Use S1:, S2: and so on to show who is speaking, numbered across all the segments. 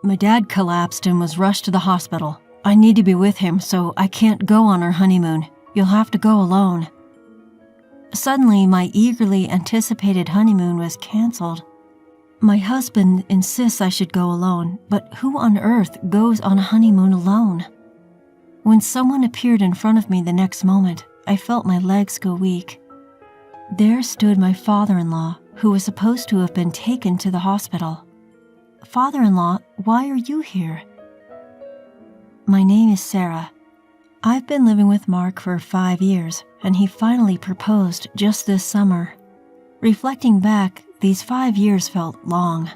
S1: My dad collapsed and was rushed to the hospital. I need to be with him, so I can't go on our honeymoon. You'll have to go alone." Suddenly, my eagerly anticipated honeymoon was canceled. My husband insists I should go alone, but who on earth goes on a honeymoon alone? When someone appeared in front of me the next moment, I felt my legs go weak. There stood my father-in-law, who was supposed to have been taken to the hospital. "Father-in-law, why are you here?" "My name is Sarah. I've been living with Mark for 5 years, and he finally proposed just this summer. Reflecting back, these 5 years felt long.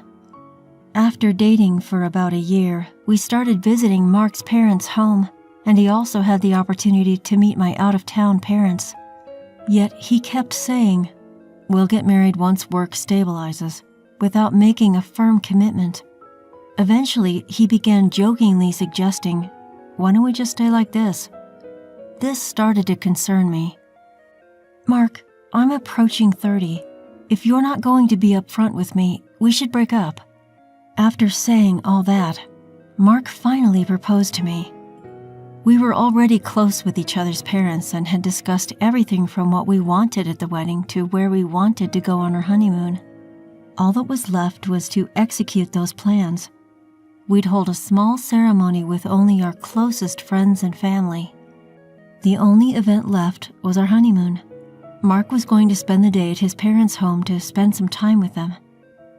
S1: After dating for about a year, we started visiting Mark's parents' home, and he also had the opportunity to meet my out-of-town parents. Yet he kept saying, 'We'll get married once work stabilizes,' without making a firm commitment. Eventually, he began jokingly suggesting, 'Why don't we just stay like this?' This started to concern me. 'Mark, I'm approaching 30. If you're not going to be upfront with me, we should break up.' After saying all that, Mark finally proposed to me. We were already close with each other's parents and had discussed everything from what we wanted at the wedding to where we wanted to go on our honeymoon. All that was left was to execute those plans. We'd hold a small ceremony with only our closest friends and family. The only event left was our honeymoon. Mark was going to spend the day at his parents' home to spend some time with them.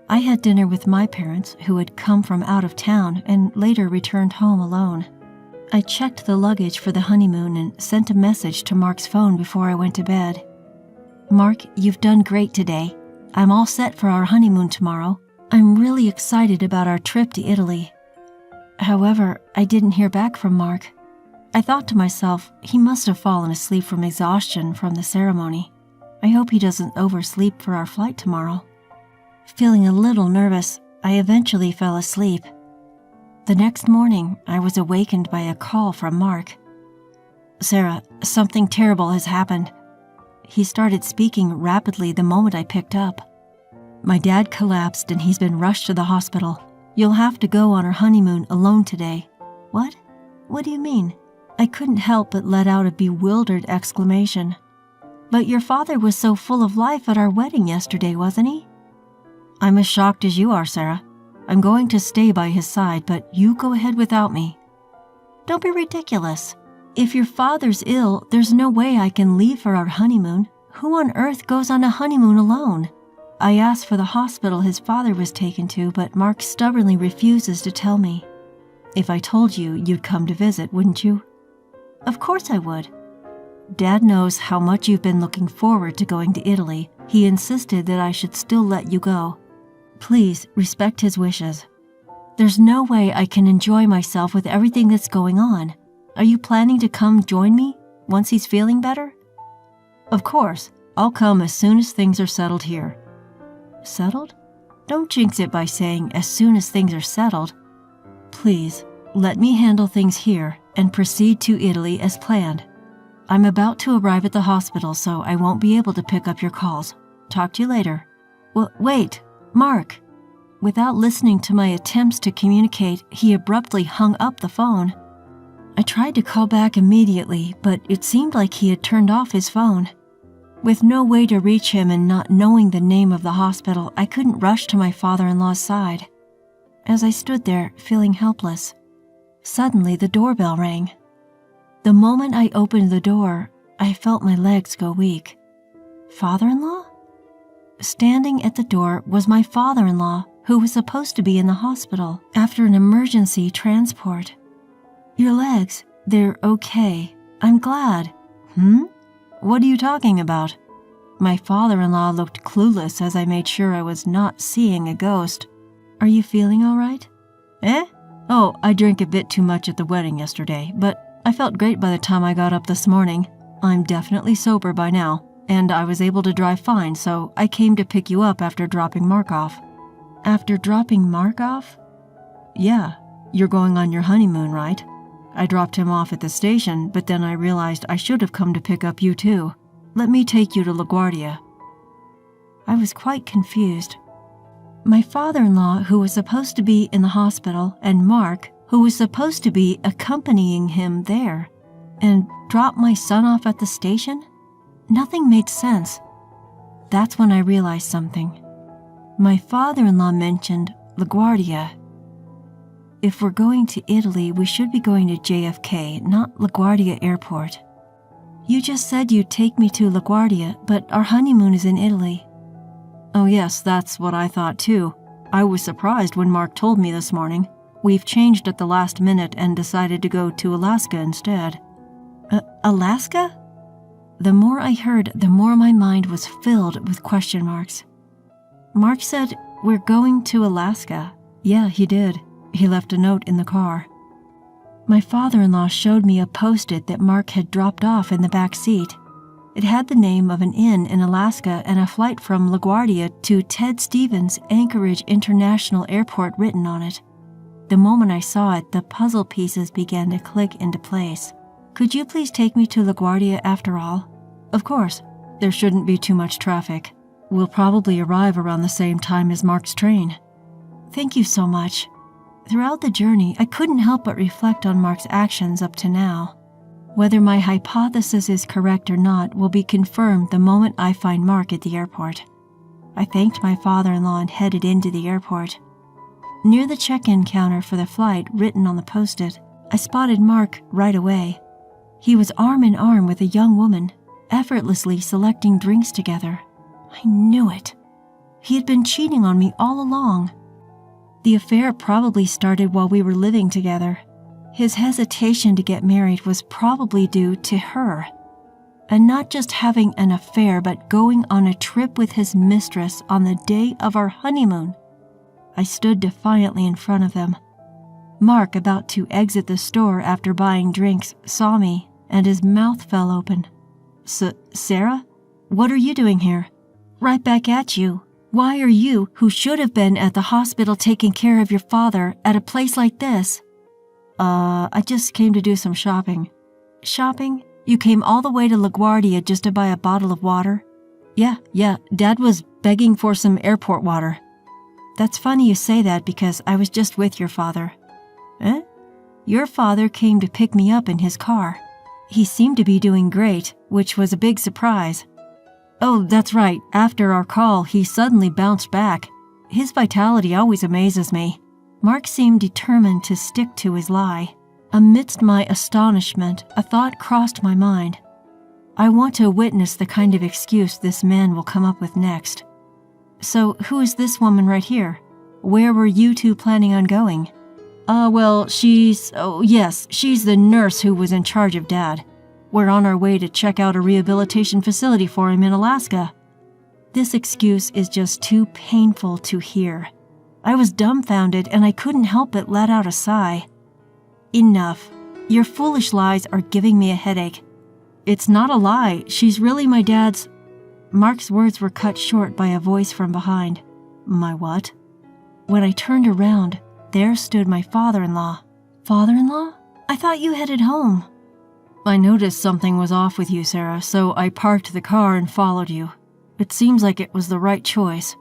S1: I had dinner with my parents, who had come from out of town and later returned home alone. I checked the luggage for the honeymoon and sent a message to Mark's phone before I went to bed. "Mark, you've done great today. I'm all set for our honeymoon tomorrow. I'm really excited about our trip to Italy." However, I didn't hear back from Mark. I thought to myself, he must have fallen asleep from exhaustion from the ceremony. I hope he doesn't oversleep for our flight tomorrow. Feeling a little nervous, I eventually fell asleep. The next morning, I was awakened by a call from Mark. "Sarah, something terrible has happened." He started speaking rapidly the moment I picked up. "My dad collapsed and he's been rushed to the hospital. You'll have to go on our honeymoon alone today." "What? What do you mean?" I couldn't help but let out a bewildered exclamation. "But your father was so full of life at our wedding yesterday, wasn't he?" "I'm as shocked as you are, Sarah. I'm going to stay by his side, but you go ahead without me." "Don't be ridiculous. If your father's ill, there's no way I can leave for our honeymoon. Who on earth goes on a honeymoon alone?" I asked for the hospital his father was taken to, but Mark stubbornly refuses to tell me. "If I told you, you'd come to visit, wouldn't you?" "Of course I would." "Dad knows how much you've been looking forward to going to Italy. He insisted that I should still let you go. Please respect his wishes. There's no way I can enjoy myself with everything that's going on. Are you planning to come join me once he's feeling better?" "Of course. I'll come as soon as things are settled here." "Settled? Don't jinx it by saying as soon as things are settled. Please, let me handle things here and proceed to Italy as planned. I'm about to arrive at the hospital, so I won't be able to pick up your calls. Talk to you later." Wait, Mark." Without listening to my attempts to communicate, he abruptly hung up the phone. I tried to call back immediately, but it seemed like he had turned off his phone. With no way to reach him and not knowing the name of the hospital, I couldn't rush to my father-in-law's side. As I stood there, feeling helpless, suddenly the doorbell rang. The moment I opened the door, I felt my legs go weak. Father-in-law? Standing at the door was my father-in-law, who was supposed to be in the hospital after an emergency transport. "Your legs, they're okay. I'm glad." What are you talking about?" My father-in-law looked clueless as I made sure I was not seeing a ghost. "Are you feeling all right?" "Eh? Oh, I drank a bit too much at the wedding yesterday, but I felt great by the time I got up this morning. I'm definitely sober by now, and I was able to drive fine, so I came to pick you up after dropping Mark off." "After dropping Mark off?" "Yeah, you're going on your honeymoon, right? I dropped him off at the station, but then I realized I should have come to pick up you too. Let me take you to LaGuardia." I was quite confused. My father-in-law, who was supposed to be in the hospital, and Mark, who was supposed to be accompanying him there, and drop my son off at the station? Nothing made sense. That's when I realized something. My father-in-law mentioned LaGuardia. If we're going to Italy, we should be going to JFK, not LaGuardia Airport. You just said you'd take me to LaGuardia, but our honeymoon is in Italy. Oh yes, that's what I thought too. I was surprised when Mark told me this morning. We've changed at the last minute and decided to go to Alaska instead. Alaska? The more I heard, the more my mind was filled with question marks. Mark said, "We're going to Alaska." Yeah, he did. He left a note in the car. My father-in-law showed me a post-it that Mark had dropped off in the back seat. It had the name of an inn in Alaska and a flight from LaGuardia to Ted Stevens Anchorage International Airport written on it. The moment I saw it, the puzzle pieces began to click into place. Could you please take me to LaGuardia after all? Of course. There shouldn't be too much traffic. We'll probably arrive around the same time as Mark's train. Thank you so much. Throughout the journey, I couldn't help but reflect on Mark's actions up to now. Whether my hypothesis is correct or not will be confirmed the moment I find Mark at the airport. I thanked my father-in-law and headed into the airport. Near the check-in counter for the flight written on the post-it, I spotted Mark right away. He was arm in arm with a young woman, effortlessly selecting drinks together. I knew it. He had been cheating on me all along. The affair probably started while we were living together. His hesitation to get married was probably due to her. And not just having an affair, but going on a trip with his mistress on the day of our honeymoon. I stood defiantly in front of them. Mark, about to exit the store after buying drinks, saw me, and his mouth fell open. Sarah? What are you doing here? Right back at you. Why are you, who should have been at the hospital taking care of your father, at a place like this? I just came to do some shopping. Shopping? You came all the way to LaGuardia just to buy a bottle of water? Yeah, Dad was begging for some airport water. That's funny you say that because I was just with your father. Eh? Your father came to pick me up in his car. He seemed to be doing great, which was a big surprise. Oh, that's right. After our call, he suddenly bounced back. His vitality always amazes me. Mark seemed determined to stick to his lie. Amidst my astonishment, a thought crossed my mind. I want to witness the kind of excuse this man will come up with next. So, who is this woman right here? Where were you two planning on going? She's the nurse who was in charge of Dad. We're on our way to check out a rehabilitation facility for him in Alaska. This excuse is just too painful to hear. I was dumbfounded and I couldn't help but let out a sigh. Enough. Your foolish lies are giving me a headache. It's not a lie. She's really my dad's... Mark's words were cut short by a voice from behind. My what? When I turned around, there stood my father-in-law. Father-in-law? I thought you headed home. I noticed something was off with you, Sarah, so I parked the car and followed you. It seems like it was the right choice.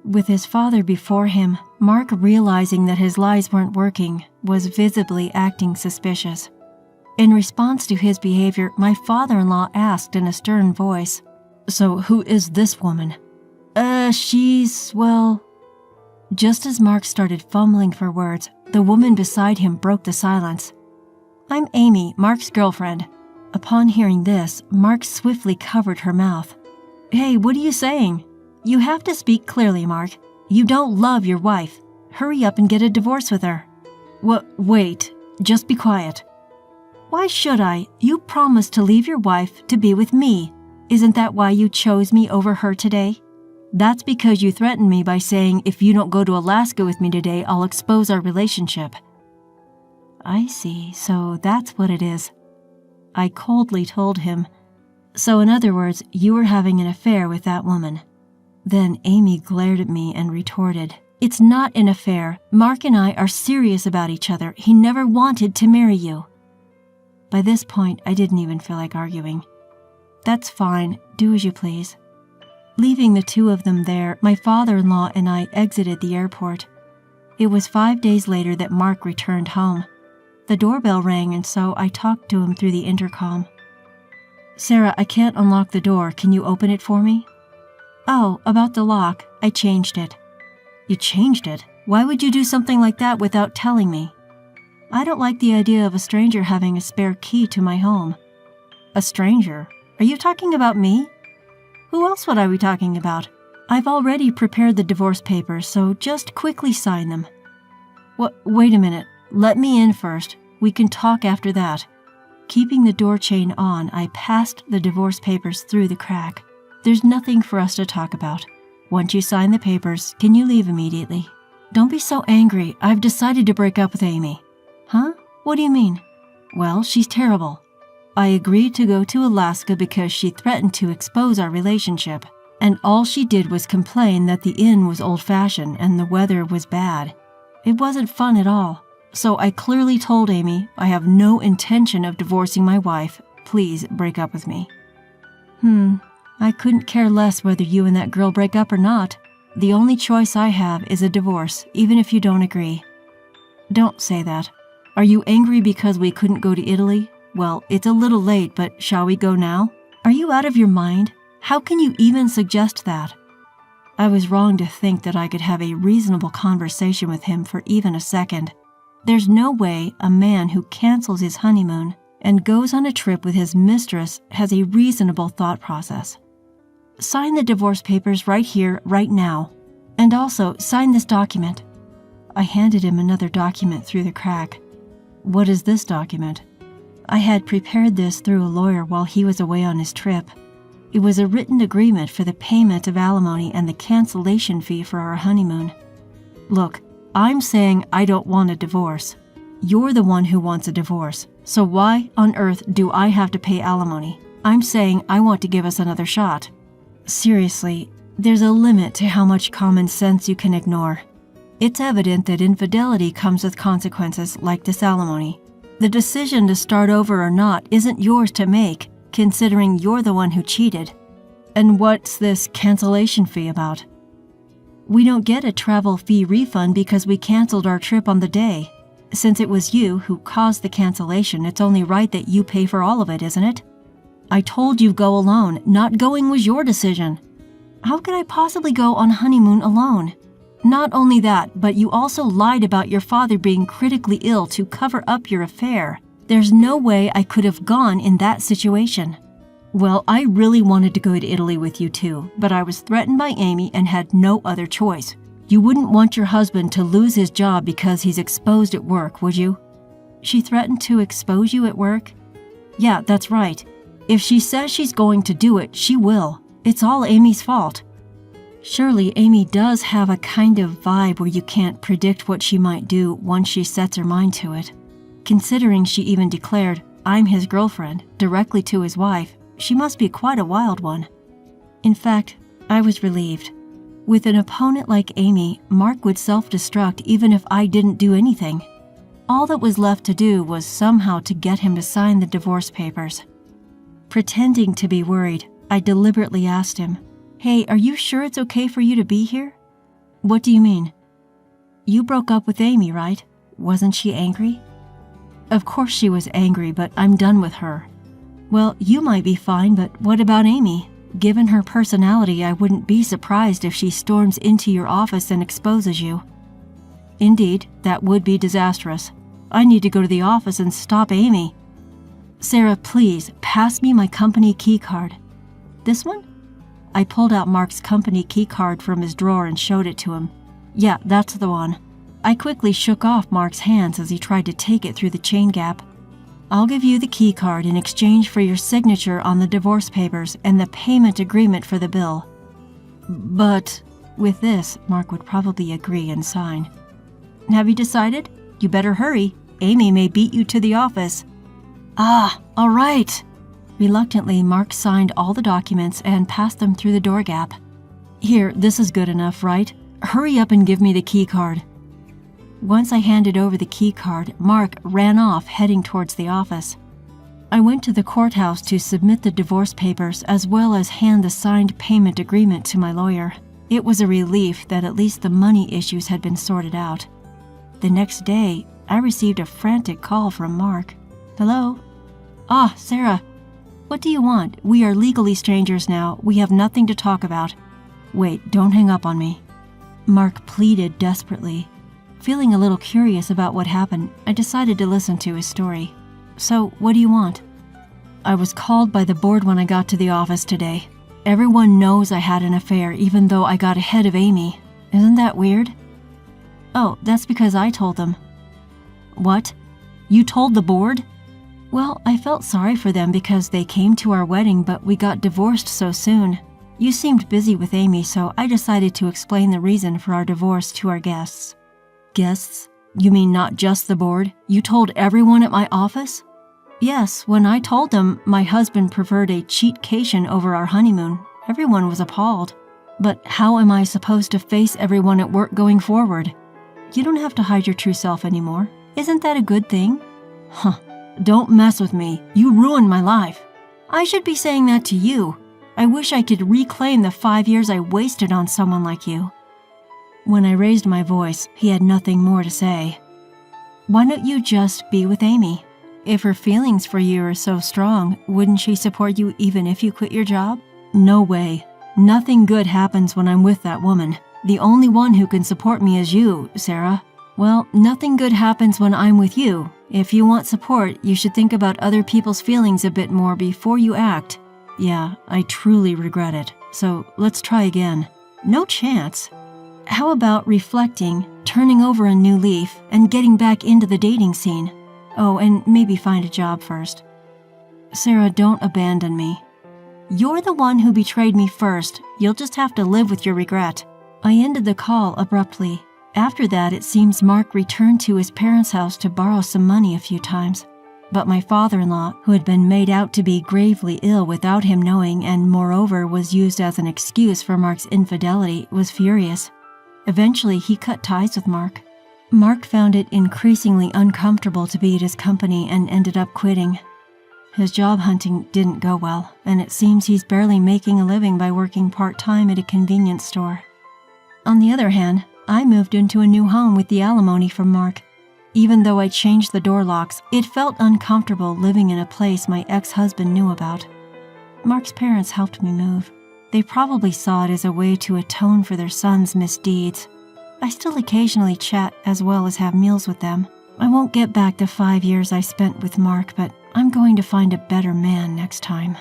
S1: With his father before him, Mark, realizing that his lies weren't working, was visibly acting suspicious. In response to his behavior, my father-in-law asked in a stern voice, So who is this woman? Just as Mark started fumbling for words, the woman beside him broke the silence. I'm Amy, Mark's girlfriend. Upon hearing this, Mark swiftly covered her mouth. Hey, what are you saying? You have to speak clearly, Mark. You don't love your wife. Hurry up and get a divorce with her. Wait, just be quiet. Why should I? You promised to leave your wife to be with me. Isn't that why you chose me over her today? That's because you threatened me by saying if you don't go to Alaska with me today, I'll expose our relationship. I see, so that's what it is. I coldly told him. So in other words, you were having an affair with that woman. Then Amy glared at me and retorted, It's not an affair. Mark and I are serious about each other. He never wanted to marry you. By this point, I didn't even feel like arguing. That's fine. Do as you please. Leaving the two of them there, my father-in-law and I exited the airport. It was 5 days later that Mark returned home. The doorbell rang, and so I talked to him through the intercom. "Sarah, I can't unlock the door. Can you open it for me?" "Oh, about the lock. I changed it." "You changed it? Why would you do something like that without telling me?" "I don't like the idea of a stranger having a spare key to my home." "A stranger? Are you talking about me?" "Who else would I be talking about? I've already prepared the divorce papers, so just quickly sign them." Wait a minute. Let me in first. We can talk after that." Keeping the door chain on, I passed the divorce papers through the crack. "There's nothing for us to talk about. Once you sign the papers, can you leave immediately?" "Don't be so angry. I've decided to break up with Amy." "Huh? What do you mean?" "Well, she's terrible. I agreed to go to Alaska because she threatened to expose our relationship, and all she did was complain that the inn was old-fashioned and the weather was bad. It wasn't fun at all. So I clearly told Amy, I have no intention of divorcing my wife. Please break up with me." I couldn't care less whether you and that girl break up or not. The only choice I have is a divorce, even if you don't agree." "Don't say that. Are you angry because we couldn't go to Italy? Well, it's a little late, but shall we go now? Are you out of your mind? How can you even suggest that?" I was wrong to think that I could have a reasonable conversation with him for even a second. There's no way a man who cancels his honeymoon and goes on a trip with his mistress has a reasonable thought process. "Sign the divorce papers right here, right now. And also, sign this document." I handed him another document through the crack. "What is this document?" I had prepared this through a lawyer while he was away on his trip. It was a written agreement for the payment of alimony and the cancellation fee for our honeymoon. "Look, I'm saying I don't want a divorce. You're the one who wants a divorce, so why on earth do I have to pay alimony? I'm saying I want to give us another shot." Seriously, there's a limit to how much common sense you can ignore. It's evident that infidelity comes with consequences like this alimony. The decision to start over or not isn't yours to make, considering you're the one who cheated. And what's this cancellation fee about? We don't get a travel fee refund because we canceled our trip on the day. Since it was you who caused the cancellation, it's only right that you pay for all of it, isn't it? I told you go alone. Not going was your decision. How could I possibly go on honeymoon alone? Not only that, but you also lied about your father being critically ill to cover up your affair. There's no way I could have gone in that situation. Well, I really wanted to go to Italy with you too, but I was threatened by Amy and had no other choice. You wouldn't want your husband to lose his job because he's exposed at work, would you? She threatened to expose you at work? Yeah, that's right. If she says she's going to do it, she will. It's all Amy's fault. Surely Amy does have a kind of vibe where you can't predict what she might do once she sets her mind to it. Considering she even declared, "I'm his girlfriend," directly to his wife, she must be quite a wild one. In fact, I was relieved. With an opponent like Amy, Mark would self-destruct even if I didn't do anything. All that was left to do was somehow to get him to sign the divorce papers. Pretending to be worried, I deliberately asked him, "Hey, are you sure it's okay for you to be here?" "What do you mean?" "You broke up with Amy, right? Wasn't she angry?" "Of course she was angry, but I'm done with her." "Well, you might be fine, but what about Amy? Given her personality, I wouldn't be surprised if she storms into your office and exposes you." "Indeed, that would be disastrous. I need to go to the office and stop Amy." "Sarah, please, pass me my company key card." "This one?" I pulled out Mark's company key card from his drawer and showed it to him. "Yeah, that's the one." I quickly shook off Mark's hands as he tried to take it through the chain gap. "I'll give you the key card in exchange for your signature on the divorce papers and the payment agreement for the bill." "But..." With this, Mark would probably agree and sign. "Have you decided? You better hurry. Amy may beat you to the office." "Ah, all right." Reluctantly, Mark signed all the documents and passed them through the door gap. "Here, this is good enough, right? Hurry up and give me the key card." Once I handed over the key card, Mark ran off, heading towards the office. I went to the courthouse to submit the divorce papers as well as hand the signed payment agreement to my lawyer. It was a relief that at least the money issues had been sorted out. The next day, I received a frantic call from Mark. "Hello?" "Ah, Sarah. What do you want? We are legally strangers now. We have nothing to talk about." "Wait, don't hang up on me." Mark pleaded desperately. Feeling a little curious about what happened, I decided to listen to his story. "So, what do you want?" "I was called by the board when I got to the office today. Everyone knows I had an affair even though I got ahead of Amy. Isn't that weird?" "Oh, that's because I told them." "What? You told the board?" "Well, I felt sorry for them because they came to our wedding but we got divorced so soon. You seemed busy with Amy, so I decided to explain the reason for our divorce to our guests." "Guests? You mean not just the board? You told everyone at my office?" "Yes, when I told them my husband preferred a cheatcation over our honeymoon, everyone was appalled. But how am I supposed to face everyone at work going forward?" "You don't have to hide your true self anymore. Isn't that a good thing?" "Huh. Don't mess with me. You ruined my life." "I should be saying that to you. I wish I could reclaim the 5 years I wasted on someone like you." When I raised my voice, he had nothing more to say. "Why don't you just be with Amy? If her feelings for you are so strong, wouldn't she support you even if you quit your job?" "No way. Nothing good happens when I'm with that woman. The only one who can support me is you, Sarah." "Well, nothing good happens when I'm with you. If you want support, you should think about other people's feelings a bit more before you act." "Yeah, I truly regret it. So let's try again." "No chance. How about reflecting, turning over a new leaf, and getting back into the dating scene? Oh, and maybe find a job first." "Sarah, don't abandon me." "You're the one who betrayed me first. You'll just have to live with your regret." I ended the call abruptly. After that, it seems Mark returned to his parents' house to borrow some money a few times. But my father-in-law, who had been made out to be gravely ill without him knowing and moreover was used as an excuse for Mark's infidelity, was furious. Eventually, he cut ties with Mark. Mark found it increasingly uncomfortable to be at his company and ended up quitting. His job hunting didn't go well, and it seems he's barely making a living by working part-time at a convenience store. On the other hand, I moved into a new home with the alimony from Mark. Even though I changed the door locks, it felt uncomfortable living in a place my ex-husband knew about. Mark's parents helped me move. They probably saw it as a way to atone for their son's misdeeds. I still occasionally chat as well as have meals with them. I won't get back the 5 years I spent with Mark, but I'm going to find a better man next time.